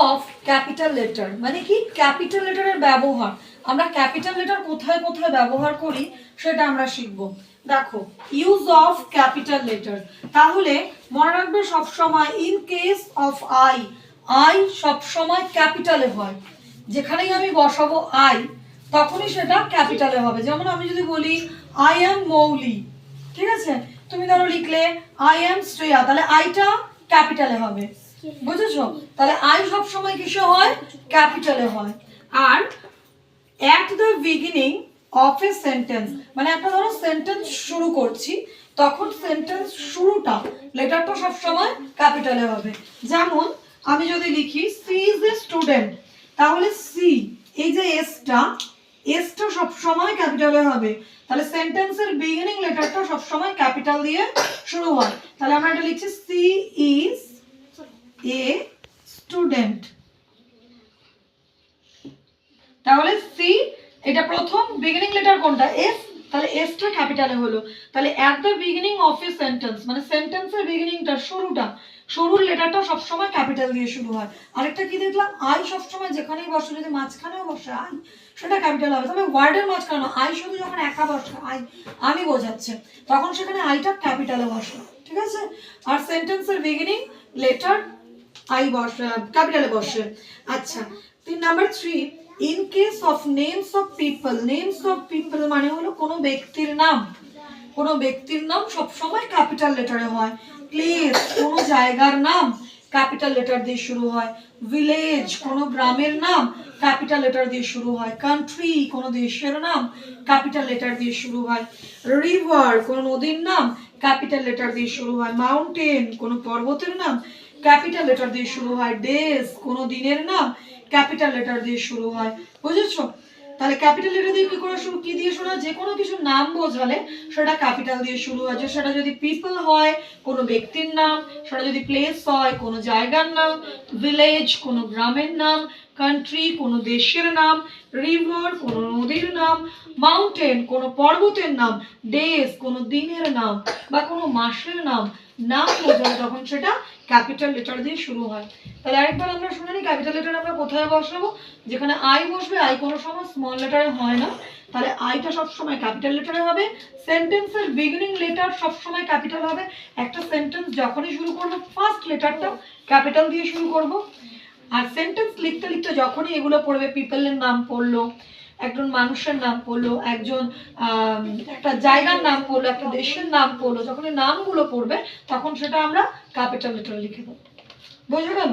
Of capital letter মানে কি capital লেটারের ব্যবহার, আমরা ক্যাপিটাল লেটার কোথায় কোথায় ব্যবহার করি সেটা আমরা শিখব। দেখো ইউজ অফ ক্যাপিটাল লেটার, তাহলে মনে রাখবে সবসময় in case of I, I সবসময় ক্যাপিটালে হয়, যেখানেই আমি বসাবো আই তখনই সেটা ক্যাপিটালে হবে। যেমন আমি যদি বলি আই অ্যাম মৌলি, ঠিক আছে, তুমি ধরো লিখলে আই অ্যাম শ্রেয়া, তাহলে আইটা ক্যাপিটালে হবে, বুঝেছো? তাহলে আই সব সময় কিসে হয়? ক্যাপিটালে হয়। আর at the beginning of a sentence, মানে একটা ধরো সেন্টেন্স শুরু করছি, তখন সেন্টেন্স শুরুটা লেটারটা সব সময় ক্যাপিটালে হবে। যেমন আমি যদি লিখি সি ইজ এ স্টুডেন্ট, তাহলে সি এই যে এসটা, এসটা সব সময় ক্যাপিটালে হবে, তাহলে সেন্টেন্সের বিগিনিং লেটারটা সব সময় ক্যাপিটাল দিয়ে শুরু হয়। তাহলে আমরা এটা লিখছি সি ইজ এ স্টুডেন্ট, তাহলে সি এটা প্রথম বিগিনিং লেটার কোনটা? এস, তাহলে এসটা ক্যাপিটালে হলো। তাহলে at the beginning of a sentence মানে সেন্টেন্সের বিগিনিংটা, শুরুটা, শুরুর লেটারটা সবসময় ক্যাপিটাল দিয়ে শুরু হয়। আরেকটা কি দেখলাম, আই সবসময় যেখানেই বসে, যদি মাঝখানেও বসে আই সেটা ক্যাপিটাল হবে, তবে ওয়ার্ডের মাঝখানে আই শুধু যখন একা বসে আই আমি বোঝাচ্ছে তখন সেখানে আইটা ক্যাপিটালে বসে, ঠিক আছে? আর সেন্টেন্সের বিগিনিং লেটার আই বসে ক্যাপিটালে বসে। আচ্ছা, 3 in case of names of people, names of people মানে হলো কোনো ব্যক্তির নাম, কোনো ব্যক্তির নাম সবসময় ক্যাপিটাল লেটারে হয়। প্লেস কোনো জায়গার নাম ক্যাপিটাল লেটার দিয়ে শুরু হয়। ভিলেজ কোনো গ্রামের নাম ক্যাপিটাল লেটার দিয়ে শুরু হয়। কান্ট্রি কোনো দেশের নাম ক্যাপিটাল লেটার দিয়ে শুরু হয়। রিভার কোনো নদীর নাম ক্যাপিটাল লেটার দিয়ে শুরু হয়। মাউন্টেন কোনো পর্বতের নাম ক্যাপিটাল লেটার দিয়ে শুরু হয়। ডেজ কোনো দিনের নাম ক্যাপিটাল লেটার দিয়ে শুরু হয়, বুঝেছো? তাহলে ক্যাপিটাল লেটার দিয়ে কি করে শুরু, কি দিয়ে শুরু হয়? যে কোনো কিছু নাম বোঝালে সেটা ক্যাপিটাল দিয়ে শুরু হয়, যে সেটা যদি পিপল হয় কোনো ব্যক্তির নাম, সেটা যদি প্লেস হয় কোনো জায়গার নাম, ভিলেজ কোনো গ্রামের নাম, কান্ট্রি কোনো দেশের নাম, রিভার কোনো নদীর নাম, মাউন্টেন কোনো পর্বতের নাম, ডেজ কোনো দিনের নাম বা কোনো মাসের নাম, নাম বোঝালে তখন সেটা ক্যাপিটাল লেটার দিয়ে শুরু হয়। তাহলে আরেকবার আমরা শুনে নিই ক্যাপিটাল লেটার আমরা কোথায় বসাবো। যেখানে আই বসবে, আই কোনো সময় স্মল লেটারে হয় না, তাহলে আইটা সবসময় ক্যাপিটাল লেটারে হবে। সেন্টেন্সের বিগিনিং লেটার সবসময় ক্যাপিটাল হবে। একটা সেন্টেন্স যখনই শুরু করবো ফার্স্ট লেটারটা ক্যাপিটাল দিয়ে শুরু করব। আর সেন্টেন্স লিখতে লিখতে যখনই এগুলো পড়বে, পিপলের নাম পড়লো, একজন মানুষের নাম পড়লো, একজন একটা জায়গার নাম পড়লো, একটা দেশের নাম পড়লো, যখন এই নামগুলো পড়বে তখন সেটা আমরা ক্যাপিটাল লেটারে লিখে দেবো। বুঝে গেল?